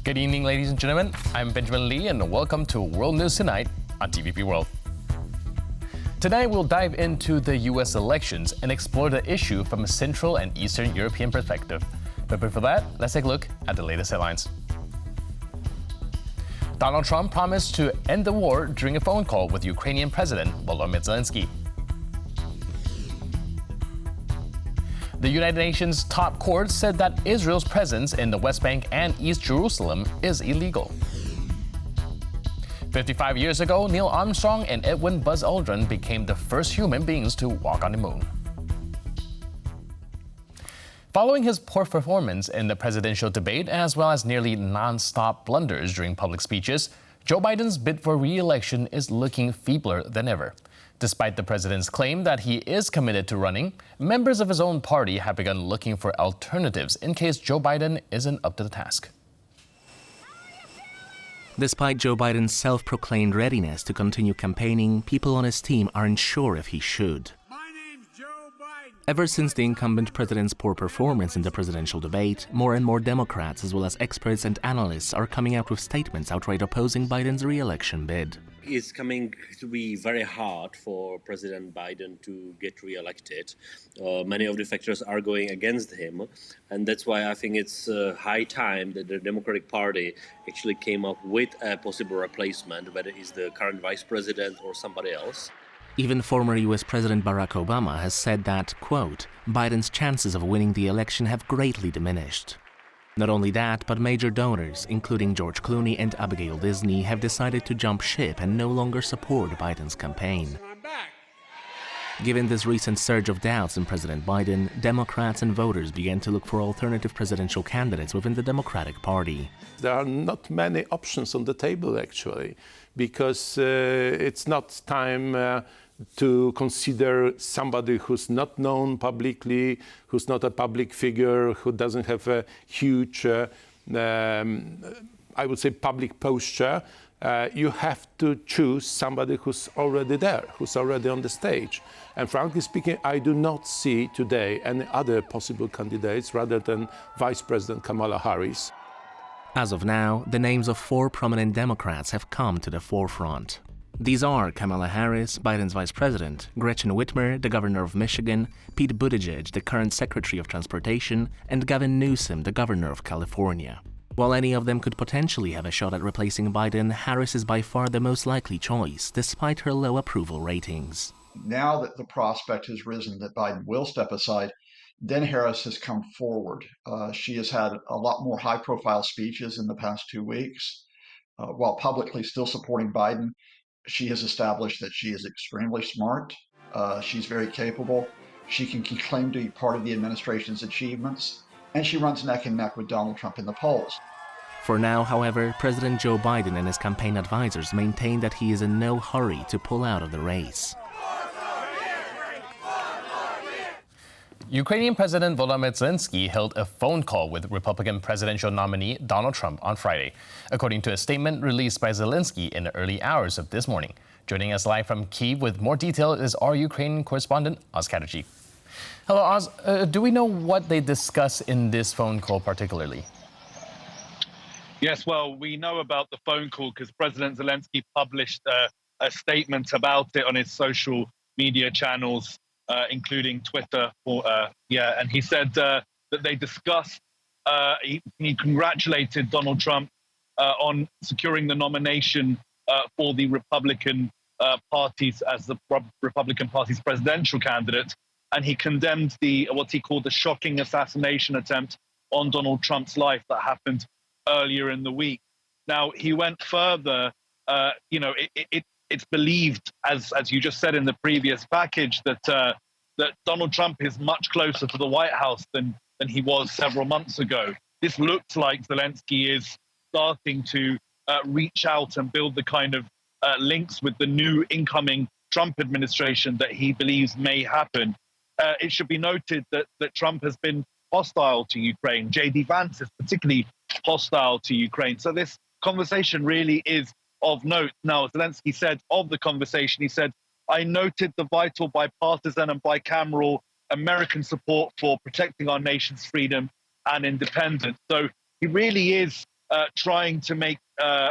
Good evening, ladies and gentlemen. I'm Benjamin Lee, and welcome to World News Tonight on TVP World. Tonight, we'll dive into the U.S. elections and explore the issue from a Central and Eastern European perspective. But before that, let's take a look at the latest headlines. Donald Trump promised to end the war during a phone call with Ukrainian President Volodymyr Zelenskyy. The United Nations top court said that Israel's presence in the West Bank and East Jerusalem is illegal. 55 years ago, Neil Armstrong and Edwin Buzz Aldrin became the first human beings to walk on the moon. Following his poor performance in the presidential debate, as well as nearly non-stop blunders during public speeches, Joe Biden's bid for re-election is looking feebler than ever. Despite the president's claim that he is committed to running, members of his own party have begun looking for alternatives in case Joe Biden isn't up to the task. Despite Joe Biden's self-proclaimed readiness to continue campaigning, people on his team aren't sure if he should. Ever since the incumbent president's poor performance in the presidential debate, more and more Democrats, as well as experts and analysts, are coming out with statements outright opposing Biden's re-election bid. It's coming to be very hard for President Biden to get re-elected. Many of the factors are going against him, and that's why I think it's high time that the Democratic Party actually came up with a possible replacement, whether it's the current vice president or somebody else. Even former U.S. President Barack Obama has said that, quote, Biden's chances of winning the election have greatly diminished. Not only that, but major donors, including George Clooney and Abigail Disney, have decided to jump ship and no longer support Biden's campaign. Given this recent surge of doubts in President Biden, Democrats and voters began to look for alternative presidential candidates within the Democratic Party. There are not many options on the table, actually, because it's not time to consider somebody who's not known publicly, who's not a public figure, who doesn't have a huge, I would say, public posture. You have to choose somebody who's already there, who's already on the stage. And frankly speaking, I do not see today any other possible candidates rather than Vice President Kamala Harris. As of now, the names of 4 prominent Democrats have come to the forefront. These are Kamala Harris, Biden's vice president, Gretchen Whitmer, the governor of Michigan, Pete Buttigieg, the current Secretary of Transportation, and Gavin Newsom, the governor of California. While any of them could potentially have a shot at replacing Biden, Harris is by far the most likely choice, despite her low approval ratings. Now that the prospect has risen that Biden will step aside, then Harris has come forward. She has had a lot more high-profile speeches in the past 2 weeks. While publicly still supporting Biden, she has established that she is extremely smart. She's very capable. She can claim to be part of the administration's achievements, and she runs neck and neck with Donald Trump in the polls. For now, however, President Joe Biden and his campaign advisors maintain that he is in no hurry to pull out of the race. Ukrainian President Volodymyr Zelenskyy held a phone call with Republican presidential nominee Donald Trump on Friday, according to a statement released by Zelenskyy in the early hours of this morning. Joining us live from Kyiv with more detail is our Ukrainian correspondent, Oz Chatterjee. Hello, Oz. Do we know what they discuss in this phone call particularly? Yes, well, we know about the phone call because President Zelenskyy published a statement about it on his social media channels, including Twitter. And he said that they discussed, he congratulated Donald Trump on securing the nomination for the Republican parties as the Republican Party's presidential candidate. And he condemned what he called the shocking assassination attempt on Donald Trump's life that happened earlier in the week. Now, he went further. It's believed, as you just said in the previous package, that Donald Trump is much closer to the White House than he was several months ago. This looks like Zelenskyy is starting to reach out and build the kind of links with the new incoming Trump administration that he believes may happen. It should be noted that Trump has been hostile to Ukraine. J.D. Vance is particularly hostile to Ukraine. So this conversation really is of note. Now, Zelenskyy said of the conversation, he said, I noted the vital bipartisan and bicameral American support for protecting our nation's freedom and independence. So he really is trying to make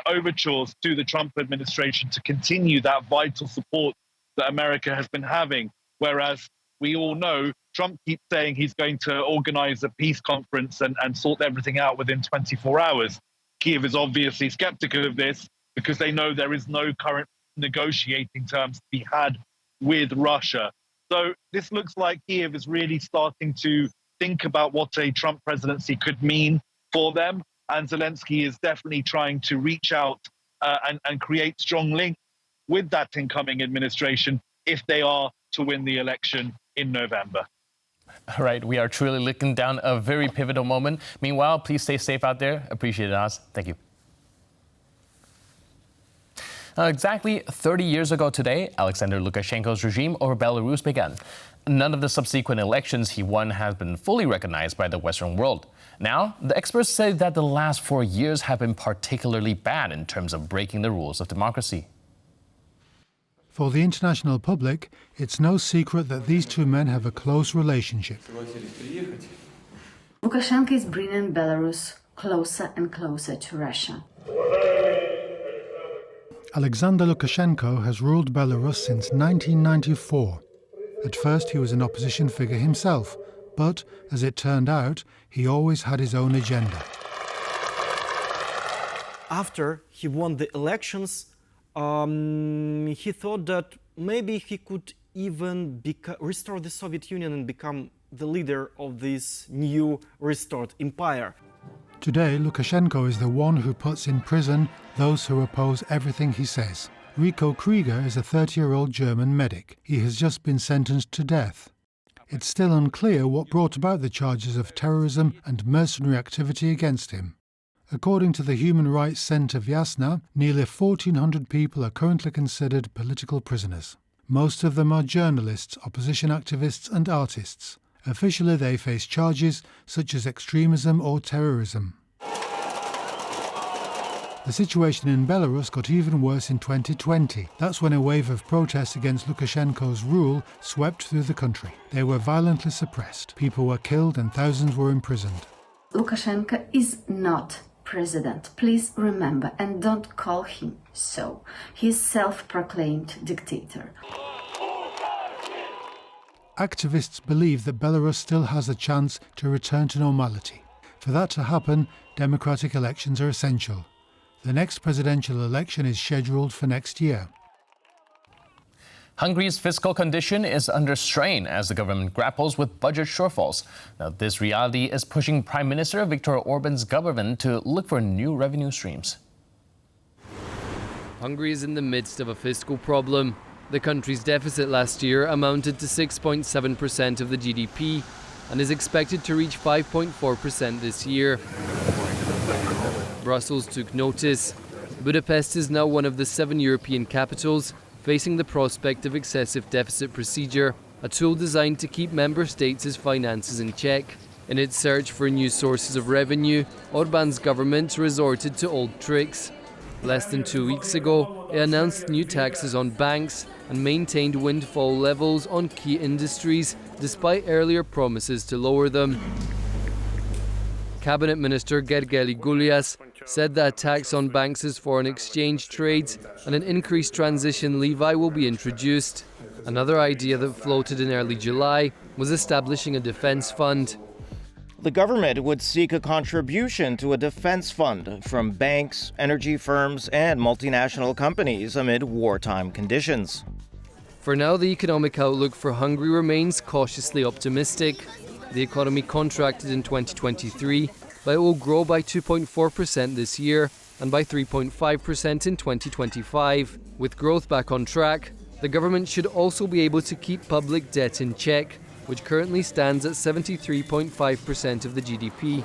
overtures to the Trump administration to continue that vital support that America has been having. Whereas we all know Trump keeps saying he's going to organize a peace conference and sort everything out within 24 hours. Kyiv is obviously skeptical of this because they know there is no current negotiating terms to be had with Russia. So this looks like Kyiv is really starting to think about what a Trump presidency could mean for them. And Zelenskyy is definitely trying to reach out and create strong links with that incoming administration if they are to win the election in November. All right, we are truly looking down a very pivotal moment. Meanwhile, please stay safe out there. Appreciate it, Oz. Thank you. Exactly 30 years ago today, Alexander Lukashenko's regime over Belarus began. None of the subsequent elections he won has been fully recognized by the Western world. Now, the experts say that the last 4 years have been particularly bad in terms of breaking the rules of democracy. For the international public, it's no secret that these two men have a close relationship. Lukashenko is bringing Belarus closer and closer to Russia. Alexander Lukashenko has ruled Belarus since 1994. At first he was an opposition figure himself, but, as it turned out, he always had his own agenda. After he won the elections, he thought that maybe he could even restore the Soviet Union and become the leader of this new restored empire. Today, Lukashenko is the one who puts in prison those who oppose everything he says. Rico Krieger is a 30-year-old German medic. He has just been sentenced to death. It's still unclear what brought about the charges of terrorism and mercenary activity against him. According to the Human Rights Centre Vyasna, nearly 1,400 people are currently considered political prisoners. Most of them are journalists, opposition activists and artists. Officially, they face charges such as extremism or terrorism. The situation in Belarus got even worse in 2020. That's when a wave of protests against Lukashenko's rule swept through the country. They were violently suppressed. People were killed and thousands were imprisoned. Lukashenko is not president. Please remember, and don't call him so. He is self-proclaimed dictator. Activists believe that Belarus still has a chance to return to normality. For that to happen, democratic elections are essential. The next presidential election is scheduled for next year. Hungary's fiscal condition is under strain as the government grapples with budget shortfalls. Now, this reality is pushing Prime Minister Viktor Orban's government to look for new revenue streams. Hungary is in the midst of a fiscal problem. The country's deficit last year amounted to 6.7% of the GDP and is expected to reach 5.4% this year. Brussels took notice. Budapest is now one of the 7 European capitals facing the prospect of excessive deficit procedure, a tool designed to keep member states' finances in check. In its search for new sources of revenue, Orban's government resorted to old tricks. Less than 2 weeks ago, it announced new taxes on banks and maintained windfall levels on key industries, despite earlier promises to lower them. Cabinet Minister Gergely Gulyas said that a tax on banks' foreign exchange trades and an increased transition levy will be introduced. Another idea that floated in early July was establishing a defense fund. The government would seek a contribution to a defense fund from banks, energy firms, and multinational companies amid wartime conditions. For now, the economic outlook for Hungary remains cautiously optimistic. The economy contracted in 2023, but it will grow by 2.4% this year and by 3.5% in 2025. With growth back on track, the government should also be able to keep public debt in check, which currently stands at 73.5% of the GDP.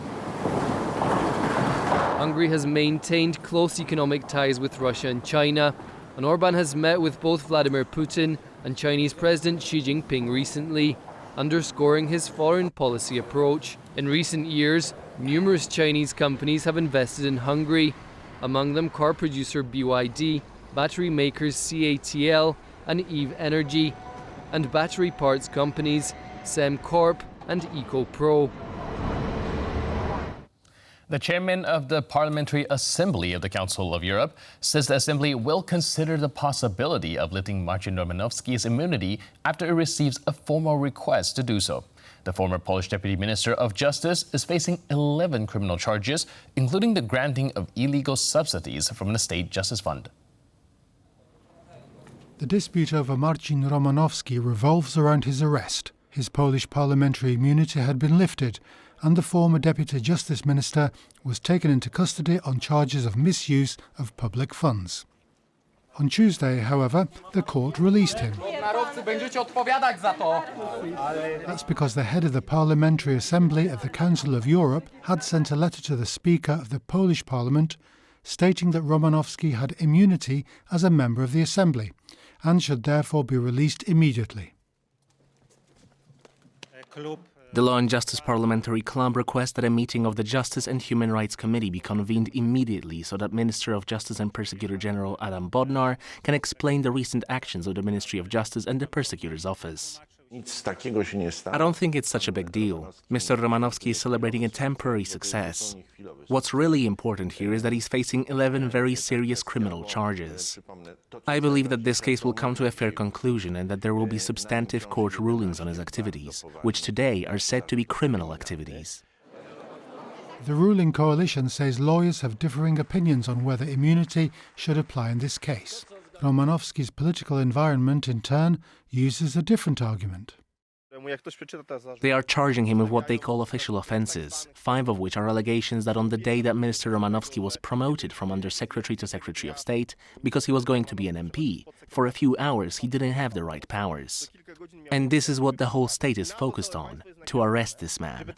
Hungary has maintained close economic ties with Russia and China, and Orban has met with both Vladimir Putin and Chinese President Xi Jinping recently, underscoring his foreign policy approach. In recent years, numerous Chinese companies have invested in Hungary, among them car producer BYD, battery makers CATL and Eve Energy, and battery parts companies SemCorp and EcoPro. The chairman of the Parliamentary Assembly of the Council of Europe says the Assembly will consider the possibility of lifting Marcin Romanovski's immunity after it receives a formal request to do so. The former Polish Deputy Minister of Justice is facing 11 criminal charges, including the granting of illegal subsidies from the State Justice Fund. The dispute over Marcin Romanovski revolves around his arrest. His Polish parliamentary immunity had been lifted, and the former Deputy Justice Minister was taken into custody on charges of misuse of public funds. On Tuesday, however, the court released him. That's because the head of the Parliamentary Assembly of the Council of Europe had sent a letter to the Speaker of the Polish Parliament stating that Romanovski had immunity as a member of the Assembly and should therefore be released immediately. The Law and Justice Parliamentary Club requests that a meeting of the Justice and Human Rights Committee be convened immediately so that Minister of Justice and Persecutor General Adam Bodnar can explain the recent actions of the Ministry of Justice and the Persecutor's Office. I don't think it's such a big deal. Mr. Romanovski is celebrating a temporary success. What's really important here is that he's facing 11 very serious criminal charges. I believe that this case will come to a fair conclusion and that there will be substantive court rulings on his activities, which today are said to be criminal activities. The ruling coalition says lawyers have differing opinions on whether immunity should apply in this case. Romanovski's political environment, in turn, uses a different argument. They are charging him with what they call official offences, 5 of which are allegations that on the day that Minister Romanovski was promoted from Under Secretary to Secretary of State, because he was going to be an MP, for a few hours he didn't have the right powers. And this is what the whole state is focused on, to arrest this man.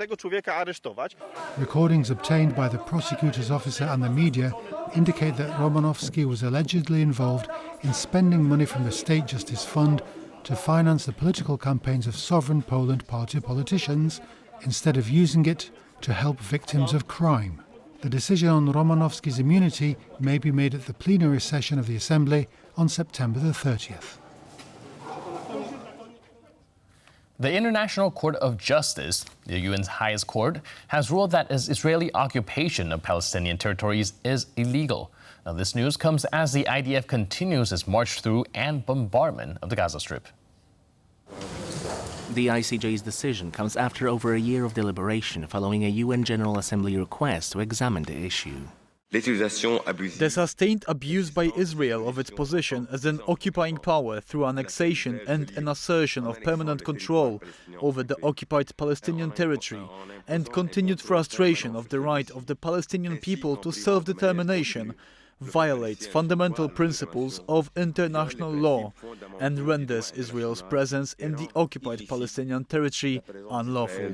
Recordings obtained by the prosecutor's officer and the media indicate that Romanovski was allegedly involved in spending money from the State Justice Fund to finance the political campaigns of Sovereign Poland Party politicians instead of using it to help victims of crime. The decision on Romanovski's immunity may be made at the plenary session of the Assembly on September the 30th. The International Court of Justice, the UN's highest court, has ruled that Israeli occupation of Palestinian territories is illegal. Now, this news comes as the IDF continues its march through and bombardment of the Gaza Strip. The ICJ's decision comes after over a year of deliberation following a UN General Assembly request to examine the issue. The sustained abuse by Israel of its position as an occupying power through annexation and an assertion of permanent control over the occupied Palestinian territory and continued frustration of the right of the Palestinian people to self-determination violates fundamental principles of international law and renders Israel's presence in the occupied Palestinian territory unlawful.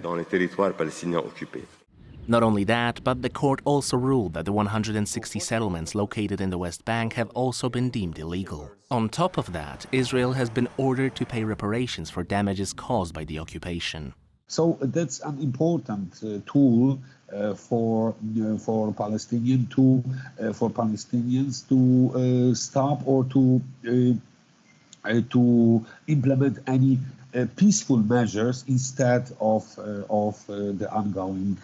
Not only that, but the court also ruled that the 160 settlements located in the West Bank have also been deemed illegal. On top of that, Israel has been ordered to pay reparations for damages caused by the occupation. So that's an important tool for Palestinians to stop or to implement any peaceful measures instead of the ongoing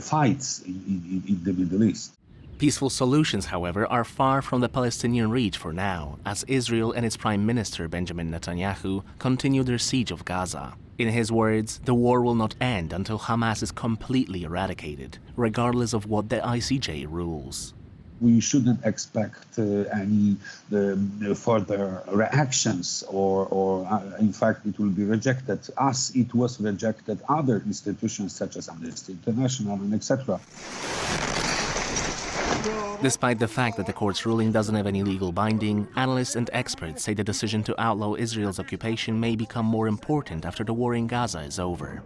fights in the Middle East. Peaceful solutions, however, are far from the Palestinian reach for now, as Israel and its Prime Minister Benjamin Netanyahu continue their siege of Gaza. In his words, the war will not end until Hamas is completely eradicated, regardless of what the ICJ rules. We shouldn't expect any further reactions or in fact, it will be rejected as it was rejected other institutions such as Amnesty International and etc. Despite the fact that the court's ruling doesn't have any legal binding, analysts and experts say the decision to outlaw Israel's occupation may become more important after the war in Gaza is over.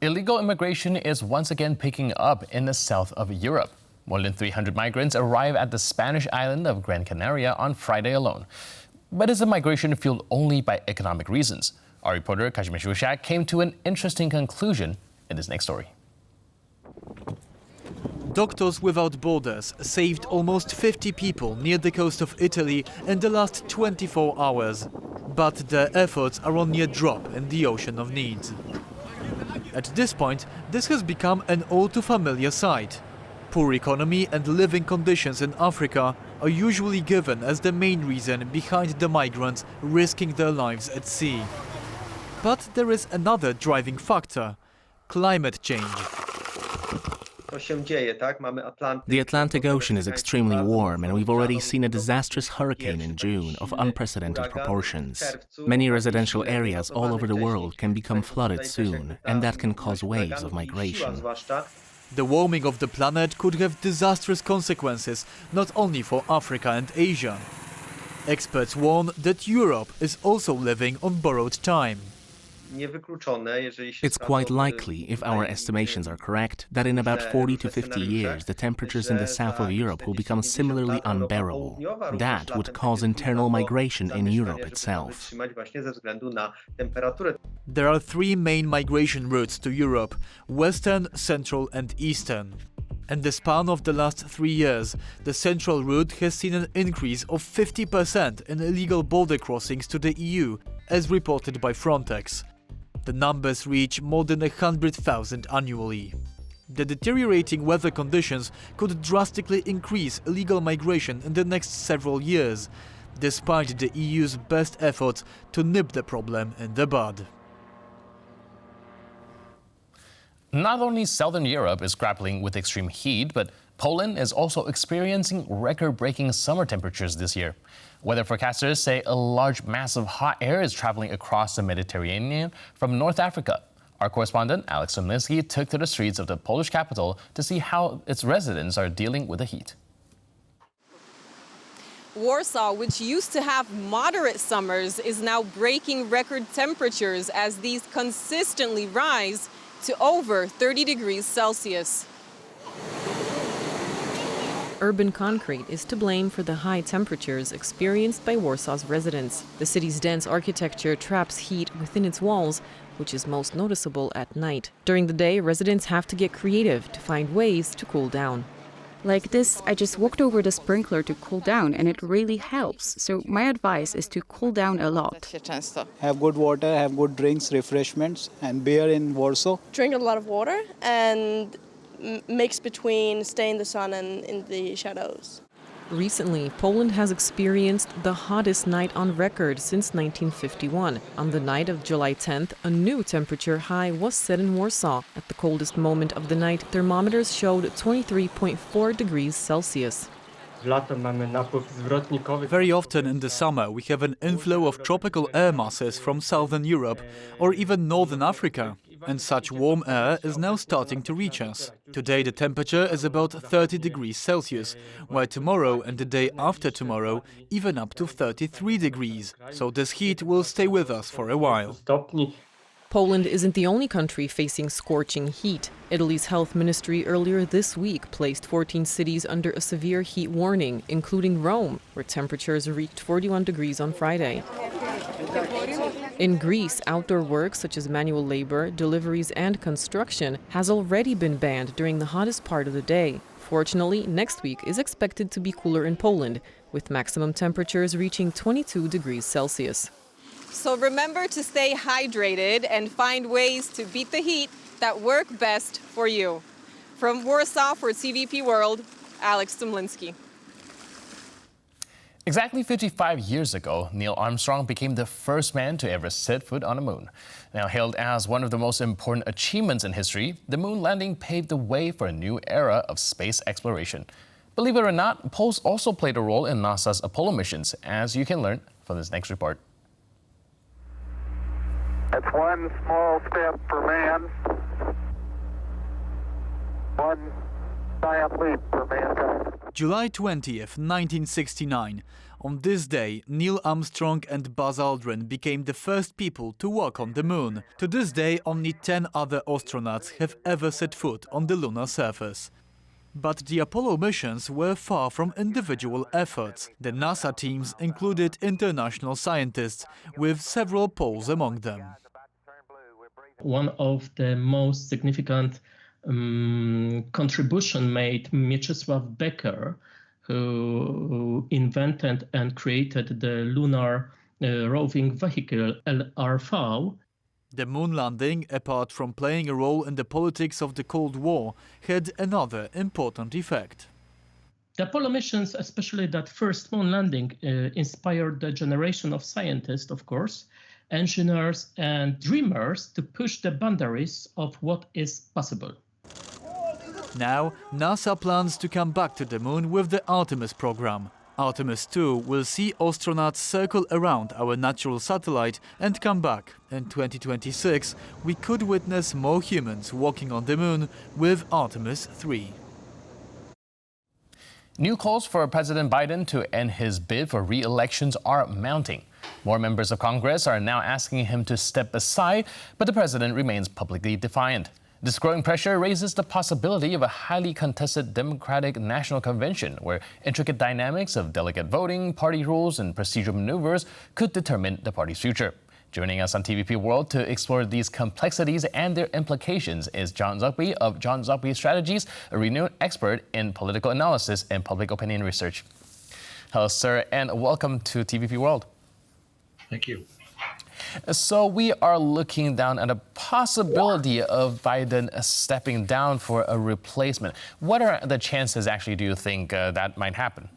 Illegal immigration is once again picking up in the south of Europe. More than 300 migrants arrive at the Spanish island of Gran Canaria on Friday alone. But is the migration fueled only by economic reasons? Our reporter Kazimierz Rusiak came to an interesting conclusion in this next story. Doctors Without Borders saved almost 50 people near the coast of Italy in the last 24 hours. But their efforts are only a drop in the ocean of needs. At this point, this has become an all-too-familiar sight. Poor economy and living conditions in Africa are usually given as the main reason behind the migrants risking their lives at sea. But there is another driving factor: climate change. The Atlantic Ocean is extremely warm, and we've already seen a disastrous hurricane in June of unprecedented proportions. Many residential areas all over the world can become flooded soon, and that can cause waves of migration. The warming of the planet could have disastrous consequences not only for Africa and Asia. Experts warn that Europe is also living on borrowed time. It's quite likely, if our estimations are correct, that in about 40 to 50 years the temperatures in the south of Europe will become similarly unbearable. That would cause internal migration in Europe itself. There are three main migration routes to Europe: Western, Central and Eastern. In the span of the last 3 years, the Central route has seen an increase of 50% in illegal border crossings to the EU, as reported by Frontex. The numbers reach more than 100,000 annually. The deteriorating weather conditions could drastically increase illegal migration in the next several years, despite the EU's best efforts to nip the problem in the bud. Not only Southern Europe is grappling with extreme heat, but Poland is also experiencing record-breaking summer temperatures this year. Weather forecasters say a large mass of hot air is traveling across the Mediterranean from North Africa. Our correspondent, Zelenskyy, took to the streets of the Polish capital to see how its residents are dealing with the heat. Warsaw, which used to have moderate summers, is now breaking record temperatures as these consistently rise to over 30 degrees Celsius. Urban concrete is to blame for the high temperatures experienced by Warsaw's residents. The city's dense architecture traps heat within its walls, which is most noticeable at night. During the day, residents have to get creative to find ways to cool down. Like this, I just walked over the sprinkler to cool down, and it really helps. So my advice is to cool down a lot. Have good water, have good drinks, refreshments, and beer in Warsaw. Drink a lot of water and mix between stay in the sun and in the shadows. Recently, Poland has experienced the hottest night on record since 1951. On the night of July 10th, a new temperature high was set in Warsaw. At the coldest moment of the night, thermometers showed 23.4 degrees Celsius. Very often in the summer we have an inflow of tropical air masses from Southern Europe or even Northern Africa, and such warm air is now starting to reach us. Today the temperature is about 30 degrees Celsius, while tomorrow and the day after tomorrow even up to 33 degrees, so this heat will stay with us for a while. Poland isn't the only country facing scorching heat. Italy's health ministry earlier this week placed 14 cities under a severe heat warning, including Rome, where temperatures reached 41 degrees on Friday. In Greece, outdoor work such as manual labor, deliveries and construction has already been banned during the hottest part of the day. Fortunately, next week is expected to be cooler in Poland, with maximum temperatures reaching 22 degrees Celsius. So remember to stay hydrated and find ways to beat the heat that work best for you. From Warsaw for TVP World, Zelenskyy. Exactly 55 years ago, Neil Armstrong became the first man to ever set foot on the moon. Now hailed as one of the most important achievements in history, the moon landing paved the way for a new era of space exploration. Believe it or not, Poles also played a role in NASA's Apollo missions, as you can learn from this next report. It's one small step for man, one giant leap for mankind. July 20th, 1969. On this day, Neil Armstrong and Buzz Aldrin became the first people to walk on the moon. To this day, only 10 other astronauts have ever set foot on the lunar surface. But the Apollo missions were far from individual efforts. The NASA teams included international scientists, with several Poles among them. One of the most significant contribution made Mieczysław Becker, who invented and created the lunar roving vehicle LRV. The moon landing, apart from playing a role in the politics of the Cold War, had another important effect. The Apollo missions, especially that first moon landing, inspired a generation of scientists, of course, engineers and dreamers to push the boundaries of what is possible. Now, NASA plans to come back to the moon with the Artemis program. Artemis 2 will see astronauts circle around our natural satellite and come back. In 2026, we could witness more humans walking on the moon with Artemis 3. New calls for President Biden to end his bid for re-elections are mounting. More members of Congress are now asking him to step aside, but the president remains publicly defiant. This growing pressure raises the possibility of a highly contested Democratic National Convention, where intricate dynamics of delegate voting, party rules, and procedural maneuvers could determine the party's future. Joining us on TVP World to explore these complexities and their implications is John Zuckby of John Zuckby Strategies, a renowned expert in political analysis and public opinion research. Hello, sir, and welcome to TVP World. Thank you. So we are looking down at a possibility of Biden stepping down for a replacement. What are the chances, actually, do you think that might happen?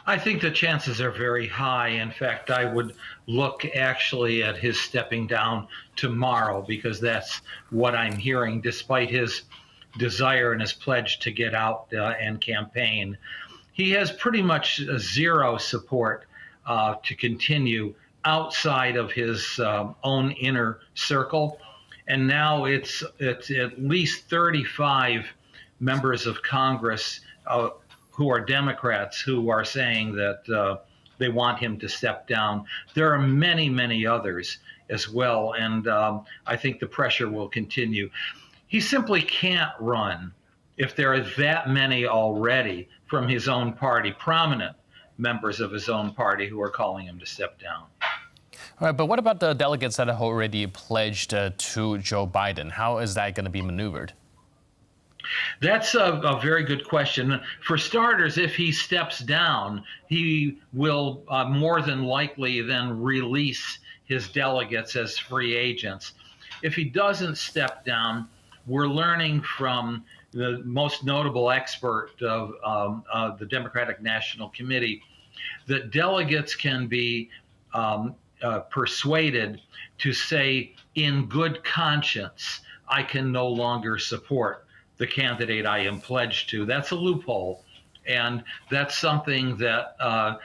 I think the chances are very high. In fact, I would look actually at his stepping down tomorrow, because that's what I'm hearing, despite his desire and his pledge to get out and campaign. He has pretty much zero support to continue outside of his own inner circle. And now it's at least 35 members of Congress who are Democrats who are saying that they want him to step down. There are many, many others as well, and I think the pressure will continue. He simply can't run if there are that many already from his own party, prominent members of his own party, who are calling him to step down. All right, but what about the delegates that have already pledged to Joe Biden? How is that going to be maneuvered? That's a very good question. For starters, if he steps down, he will more than likely then release his delegates as free agents. If he doesn't step down, we're learning from the most notable expert of the Democratic National Committee that delegates can be persuaded to say in good conscience, I can no longer support the candidate I am pledged to. That's a loophole. And that's something that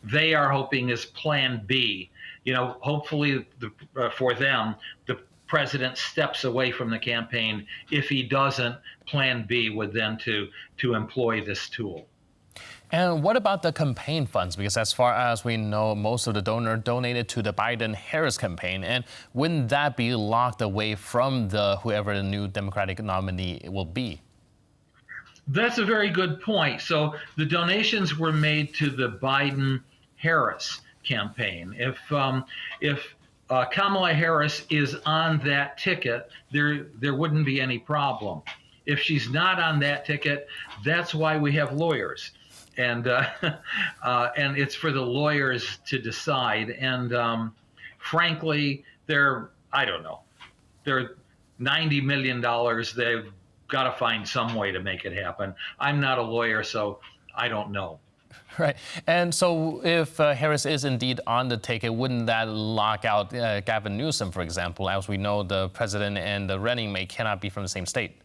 they are hoping is Plan B. You know, hopefully for them, the president steps away from the campaign. If he doesn't, Plan B would then to employ this tool. And what about the campaign funds? Because as far as we know, most of the donors donated to the Biden-Harris campaign. And wouldn't that be locked away from whoever the new Democratic nominee will be? That's a very good point. So the donations were made to the Biden-Harris campaign. If Kamala Harris is on that ticket, there wouldn't be any problem. If she's not on that ticket, that's why we have lawyers. And it's for the lawyers to decide. And frankly, they're $90 million. They've got to find some way to make it happen. I'm not a lawyer, so I don't know. Right. And so if Harris is indeed on the ticket, wouldn't that lock out Gavin Newsom, for example? As we know, the president and the running mate cannot be from the same state.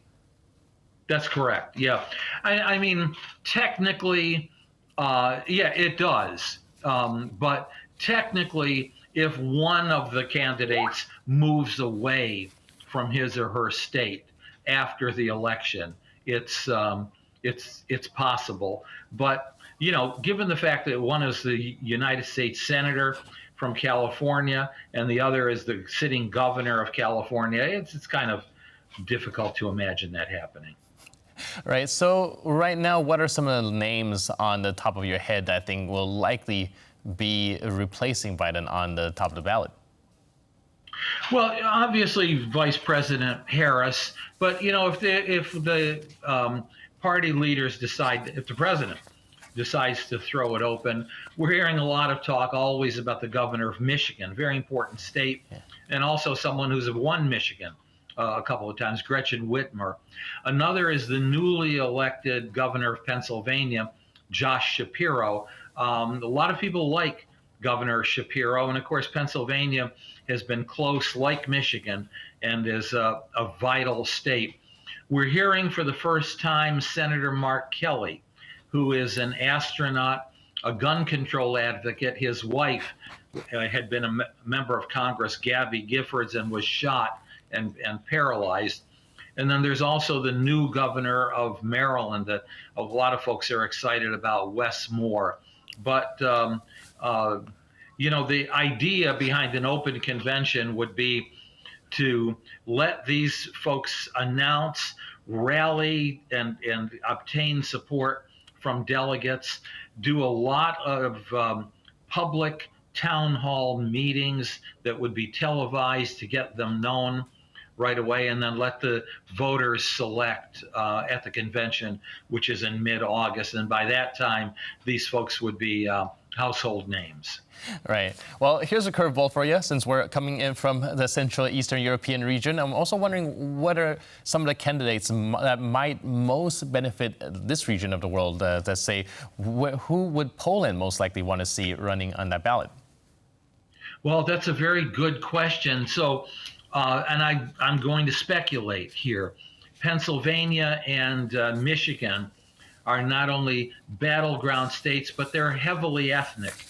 That's correct. Yeah. I mean, technically, yeah, it does. But technically, if one of the candidates moves away from his or her state after the election, it's possible. But, you know, given the fact that one is the United States Senator from California and the other is the sitting governor of California, it's kind of difficult to imagine that happening. Right. So right now, what are some of the names on the top of your head that I think will likely be replacing Biden on the top of the ballot? Well, obviously, Vice President Harris. But, you know, if the party leaders decide, if the president decides to throw it open. We're hearing a lot of talk always about the governor of Michigan, very important state, and also someone who's won Michigan a couple of times, Gretchen Whitmer. Another is the newly elected governor of Pennsylvania, Josh Shapiro. A lot of people like Governor Shapiro, and of course Pennsylvania has been close like Michigan and is a vital state. We're hearing for the first time Senator Mark Kelly, who is an astronaut, a gun control advocate. His wife had been a member of Congress, Gabby Giffords, and was shot and paralyzed. And then there's also the new governor of Maryland that a lot of folks are excited about, Wes Moore. But, you know, the idea behind an open convention would be to let these folks announce, rally, and obtain support from delegates, do a lot of public town hall meetings that would be televised to get them known right away, and then let the voters select at the convention, which is in mid-August. And by that time, these folks would be household names. Right. Well, here's a curveball for you, since we're coming in from the Central Eastern European region. I'm also wondering what are some of the candidates that might most benefit this region of the world. Let's say, who would Poland most likely want to see running on that ballot? Well, that's a very good question. So, and I'm going to speculate here. Pennsylvania and Michigan are not only battleground states, but they're heavily ethnic.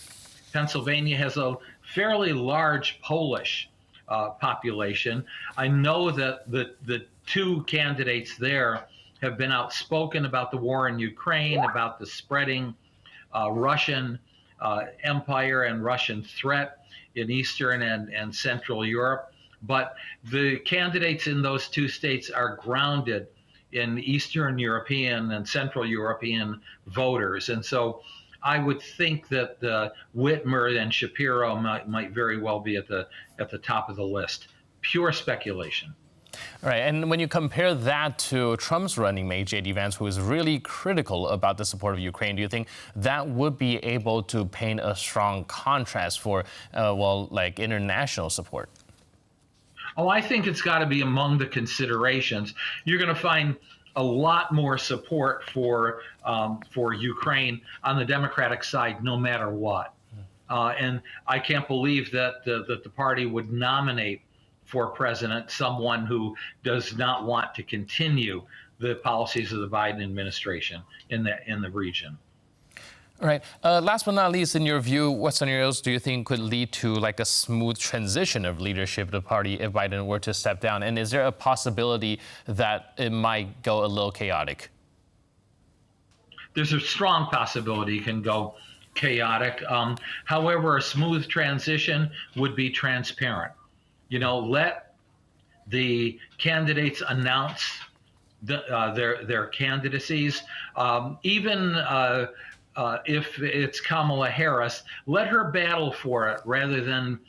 Pennsylvania has a fairly large Polish population. I know that the two candidates there have been outspoken about the war in Ukraine, about the spreading Russian empire and Russian threat in Eastern and Central Europe. But the candidates in those two states are grounded in Eastern European and Central European voters. And so I would think that Whitmer and Shapiro might very well be at the top of the list. Pure speculation. All right, and when you compare that to Trump's running mate, J.D. Vance, who is really critical about the support of Ukraine, do you think that would be able to paint a strong contrast for, well, like international support? Oh, I think it's got to be among the considerations. You're going to find a lot more support for Ukraine on the Democratic side, no matter what. And I can't believe that the party would nominate for president someone who does not want to continue the policies of the Biden administration in the region. All right. Last but not least, in your view, what scenarios do you think could lead to like a smooth transition of leadership of the party if Biden were to step down? And is there a possibility that it might go a little chaotic? There's a strong possibility it can go chaotic. However, a smooth transition would be transparent. You know, let the candidates announce their candidacies. Even if it's Kamala Harris, let her battle for it rather than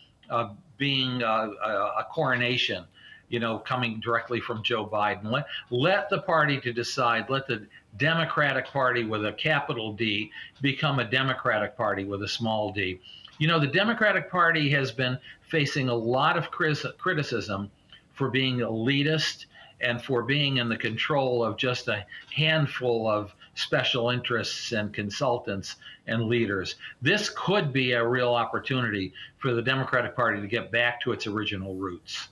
being a coronation, you know, coming directly from Joe Biden. Let the party to decide. Let the Democratic Party with a capital D become a Democratic Party with a small d. You know, the Democratic Party has been facing a lot of criticism for being elitist and for being in the control of just a handful of special interests and consultants and leaders. This could be a real opportunity for the Democratic Party to get back to its original roots.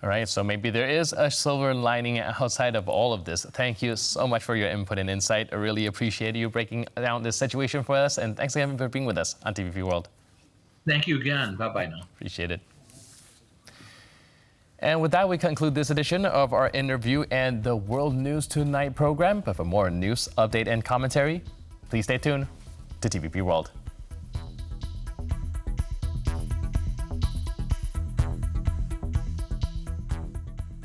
All right, so maybe there is a silver lining outside of all of this. Thank you so much for your input and insight. I really appreciate you breaking down this situation for us. And thanks again for being with us on TVP World. Thank you again. Bye-bye now. Appreciate it. And with that, we conclude this edition of our interview and the World News Tonight program. But for more news, update, and commentary, please stay tuned to TVP World.